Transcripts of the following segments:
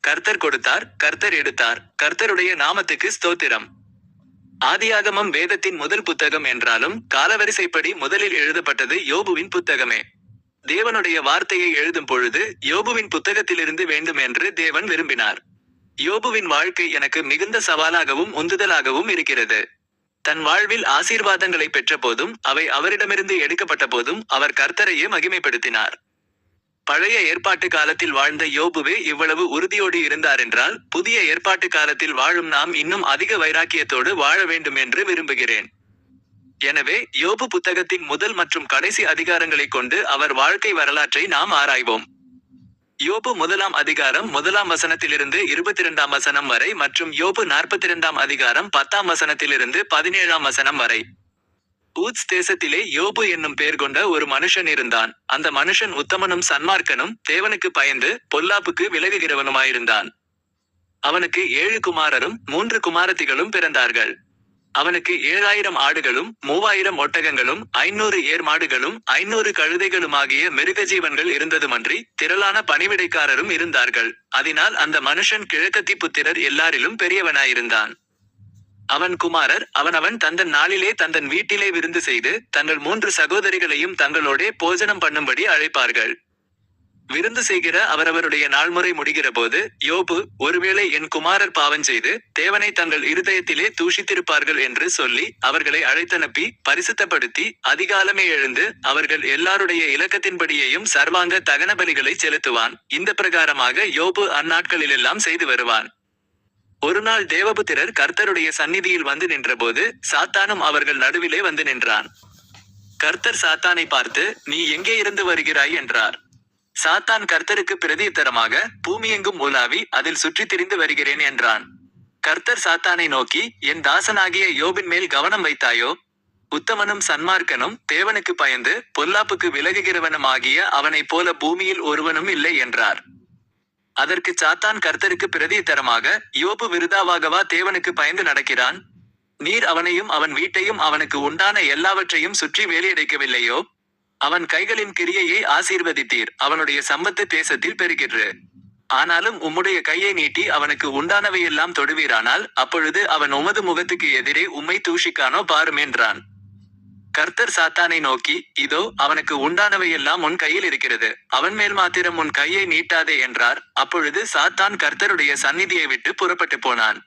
கர்த்தர் கொடுத்தார், கர்த்தர் எடுத்தார், கர்த்தருடைய நாமத்துக்கு ஸ்தோத்திரம். ஆதியாகமம் வேதத்தின் முதல் புத்தகம் என்றாலும் காலவரிசைப்படி முதலில் எழுதப்பட்டது யோபுவின் புத்தகமே. தேவனுடைய வார்த்தையை எழுதும் பொழுது யோபுவின் புத்தகத்திலிருந்து வேண்டும் என்று தேவன் விரும்பினார். யோபுவின் வாழ்க்கை எனக்கு மிகுந்த சவாலாகவும் உந்துதலாகவும் இருக்கிறது. தன் வாழ்வில் ஆசீர்வாதங்களை பெற்ற போதும் அவை அவரிடமிருந்து எடுக்கப்பட்ட போதும் அவர் கர்த்தரையே மகிமைப்படுத்தினார். பழைய ஏற்பாட்டு காலத்தில் வாழ்ந்த யோபுவே இவ்வளவு உறுதியோடு இருந்தாரென்றால் புதிய ஏற்பாட்டு காலத்தில் வாழும் நாம் இன்னும் அதிக வைராக்கியத்தோடு வாழ வேண்டும் என்று விரும்புகிறேன். எனவே யோபு புத்தகத்தின் முதல் மற்றும் கடைசி அதிகாரங்களைக் கொண்டு அவர் வாழ்க்கை வரலாற்றை நாம் ஆராய்வோம். யோபு 1ஆம் அதிகாரம் 1ஆம் வசனத்திலிருந்து 22ஆம் வசனம் வரை மற்றும் யோபு 42ஆம் அதிகாரம் 10ஆம் வசனத்திலிருந்து 17ஆம் வசனம் வரை. ஊத்ஸ் தேசத்திலே யோபு என்னும் பெயர் கொண்ட ஒரு மனுஷன் இருந்தான். அந்த மனுஷன் உத்தமனும் சன்மார்க்கனும் தேவனுக்கு பயந்து பொல்லாப்புக்கு விலகுகிறவனுமாயிருந்தான். அவனுக்கு 7 குமாரரும் 3 குமாரத்திகளும் பிறந்தார்கள். அவனுக்கு 7000 ஆடுகளும் 3000 ஒட்டகங்களும் 500 ஏர் மாடுகளும் 500 கழுதைகளுமாகிய மிருகஜீவன்கள் இருந்ததுமன்றி திரளான பணிவிடைக்காரரும் இருந்தார்கள். அதனால் அந்த மனுஷன் கிழக்கத்தி புத்திரர் எல்லாரிலும் பெரியவனாயிருந்தான். அவன் குமாரர் அவனவன் தந்தன் நாளிலே தந்தன் வீட்டிலே விருந்து செய்து தங்கள் 3 சகோதரிகளையும் தங்களோடே போஜனம் பண்ணும்படி அழைப்பார்கள். விருந்து செய்கிற அவரவருடைய நாள்முறை முடிகிற போது யோபு, ஒருவேளை என் குமாரர் பாவம் செய்து தேவனை தங்கள் இருதயத்திலே தூஷித்திருப்பார்கள் என்று சொல்லி அவர்களை அழைத்தனுப்பி பரிசுத்தப்படுத்தி அதிகாலமே எழுந்து அவர்கள் எல்லாருடைய இலக்கத்தின்படியேயும் சர்வாங்க தகன பலிகளை செலுத்துவான். இந்த பிரகாரமாக யோபு அந்நாட்களிலெல்லாம் செய்து வருவான். ஒரு நாள் தேவபுத்திரர் கர்த்தருடைய சந்நிதியில் வந்து நின்றபோது சாத்தானும் அவர்கள் நடுவிலே வந்து நின்றான். கர்த்தர் சாத்தானை பார்த்து, நீ எங்கே இருந்து வருகிறாய் என்றார். சாத்தான் கர்த்தருக்கு பிரதியுத்தரமாக, பூமியெங்கும் உலாவி அதில் சுற்றித் திரிந்து வருகிறேன் என்றான். கர்த்தர் சாத்தானை நோக்கி, என் தாசனாகிய யோபின் மேல் கவனம் வைத்தாயோ? உத்தமனும் சன்மார்க்கனும் தேவனுக்கு பயந்து பொல்லாப்புக்கு விலகுகிறவனுமாகிய அவனைப் போல பூமியில் ஒருவனும் இல்லை என்றார். அதற்கு சாத்தான் கர்த்தருக்கு பிரதியுத்தரமாக, யோபு விருதாவாகவா தேவனுக்கு பயந்து நடக்கிறான்? நீர் அவனையும் அவன் வீட்டையும் அவனுக்கு உண்டான எல்லாவற்றையும் சுற்றி வேலியடைக்கவில்லையோ? அவன் கைகளின் கிரியையை ஆசீர்வதித்தீர், அவனுடைய சம்பத்து தேசத்தில் பெருகிறது. ஆனாலும் உம்முடைய கையை நீட்டி அவனுக்கு உண்டானவையெல்லாம் தொடுவீரானால் அப்பொழுது அவன் உமது முகத்துக்கு எதிரே உம்மை தூஷிக்கானோ பாரும் என்றான். கர்த்தர் சாத்தானை நோக்கி, இதோ அவனுக்கு உண்டானவையெல்லாம் உன் கையில் இருக்கிறது, அவன் மேல் மாத்திரம் உன் கையை நீட்டாதே என்றார். அப்பொழுது சாத்தான் கர்த்தருடைய சந்நிதியை விட்டு புறப்பட்டு போனான்.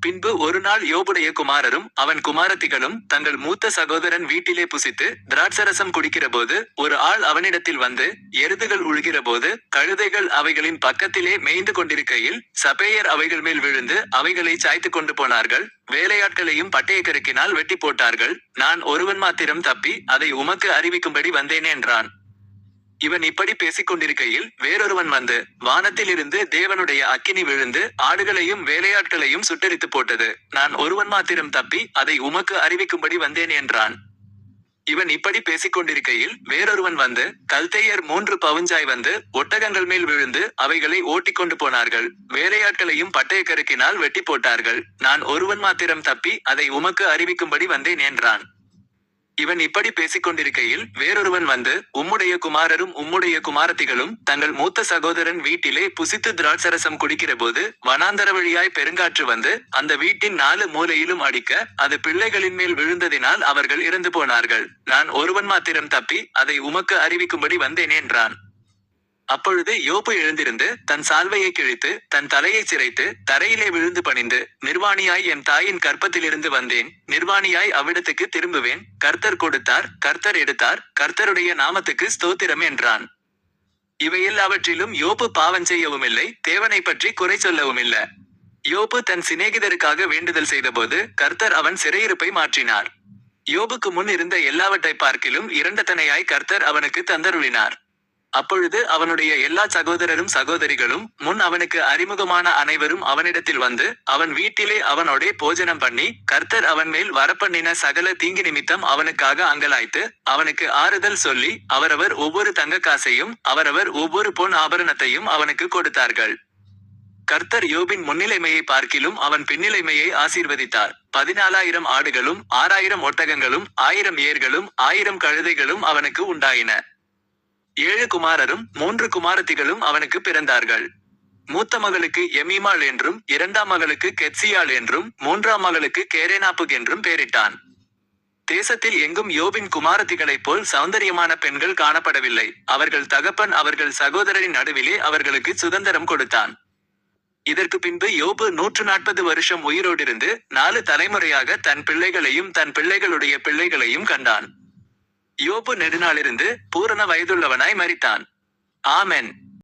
பின்பு ஒரு நாள் யோபுடைய குமாரரும் அவன் குமாரத்திகளும் தங்கள் மூத்த சகோதரன் வீட்டிலே புசித்து திராட்சரசம் குடிக்கிற போது ஒரு ஆள் அவனிடத்தில் வந்து, எருதுகள் உழுகிற போது கழுதைகள் அவைகளின் பக்கத்திலே மேய்ந்து கொண்டிருக்கையில் சபேயர் அவைகள் மேல் விழுந்து அவைகளை சாய்த்து கொண்டு போனார்கள். வேலையாட்களையும் பட்டயக்கருக்கினால் வெட்டி போட்டார்கள். நான் ஒருவன் மாத்திரம் தப்பி அதை உமக்கு அறிவிக்கும்படி வந்தேன் என்றான். இவன் இப்படி பேசிக் கொண்டிருக்கையில் வேறொருவன் வந்து, வானத்திலிருந்து தேவனுடைய அக்கினி விழுந்து ஆடுகளையும் வேலையாட்களையும் சுட்டெரித்து போட்டது. நான் ஒருவன் மாத்திரம் தப்பி அதை உமக்கு அறிவிக்கும்படி வந்தேன் என்றான். இவன் இப்படி பேசிக் கொண்டிருக்கையில் வேறொருவன் வந்து, கல்தேயர் 3 பவுஞ்சாய் வந்து ஒட்டகங்கள் மேல் விழுந்து அவைகளை ஓட்டிக்கொண்டு போனார்கள். வேலையாட்களையும் பட்டயக்கருக்கினால் வெட்டி போட்டார்கள். நான் ஒருவன் மாத்திரம் தப்பி அதை உமக்கு அறிவிக்கும்படி வந்தேன் என்றான். இவன் இப்படி பேசிக் கொண்டிருக்கையில் வேறொருவன் வந்து, உம்முடைய குமாரரும் உம்முடைய குமாரத்திகளும் தங்கள் மூத்த சகோதரன் வீட்டிலே புசித்து திராட்சரசம் குடிக்கிற போது வனாந்தர வழியாய் பெருங்காற்று வந்து அந்த வீட்டின் 4 மூலையிலும் அடிக்க அது பிள்ளைகளின் மேல் விழுந்ததினால் அவர்கள் இறந்து போனார்கள். நான் ஒருவன் மாத்திரம் தப்பி அதை உமக்கு அறிவிக்கும்படி வந்தேன் என்றான். அப்பொழுது யோபு எழுந்திருந்து தன் சால்வையை கிழித்து தன் தலையை சிரைத்து தரையிலே விழுந்து பணிந்து, நிர்வாணியாய் என் தாயின் கர்ப்பத்திலிருந்து வந்தேன், நிர்வாணியாய் அவ்விடத்துக்கு திரும்புவேன். கர்த்தர் கொடுத்தார், கர்த்தர் எடுத்தார், கர்த்தருடைய நாமத்துக்கு ஸ்தோத்திரம் என்றான். இவையெல்லாவற்றிலும் யோபு பாவம் செய்யவுமில்லை, தேவனை பற்றி குறை சொல்லவுமில்லை. யோபு தன் சிநேகிதருக்காக வேண்டுதல் செய்தபோது கர்த்தர் அவன் சிறையிருப்பை மாற்றினார். யோபுக்கு முன் இருந்த எல்லாவற்றை பார்க்கிலும் 2 தனையாய் கர்த்தர் அவனுக்கு தந்தருளினார். அப்பொழுது அவனுடைய எல்லா சகோதரரும் சகோதரிகளும் முன் அவனுக்கு அறிமுகமான அனைவரும் அவனிடத்தில் வந்து அவன் வீட்டிலே அவனோடே போஜனம் பண்ணி கர்த்தர் அவன் மேல் வரப்பண்ணின சகல தீங்கு நிமித்தம் அவனுக்காக அங்கலாய்த்து அவனுக்கு ஆறுதல் சொல்லி அவரவர் ஒவ்வொரு தங்க காசையும் அவரவர் ஒவ்வொரு பொன் ஆபரணத்தையும் அவனுக்கு கொடுத்தார்கள். கர்த்தர் யோபின் முன்னிலைமையை பார்க்கிலும் அவன் பின்னிலைமையை ஆசீர்வதித்தார். 14,000 ஆடுகளும் 6,000 ஒட்டகங்களும் 1000 ஏர்களும் 1000 கழுதைகளும் அவனுக்கு உண்டாயின. 7 குமாரரும் 3 குமாரத்திகளும் அவனுக்கு பிறந்தார்கள். மூத்த மகளுக்கு எமீமாள் என்றும், இரண்டாம் மகளுக்கு கெத்சியாள் என்றும், மூன்றாம் மகளுக்கு கேரேனாப்புக் என்றும் பெயரிட்டான். தேசத்தில் எங்கும் யோபின் குமாரத்திகளைப் போல் சௌந்தரியமான பெண்கள் காணப்படவில்லை. அவர்கள் தகப்பன் அவர்கள் சகோதரரின் நடுவிலே அவர்களுக்கு சுதந்தரம் கொடுத்தான். இதற்கு பின்பு யோபு 140 வருஷம் உயிரோடிருந்து 4 தலைமுறையாக தன் பிள்ளைகளையும் தன் பிள்ளைகளுடைய பிள்ளைகளையும் கண்டான். யோபு நெடுநாளிருந்து பூரண வயதுள்ளவனாய் மரித்தான். ஆமென்.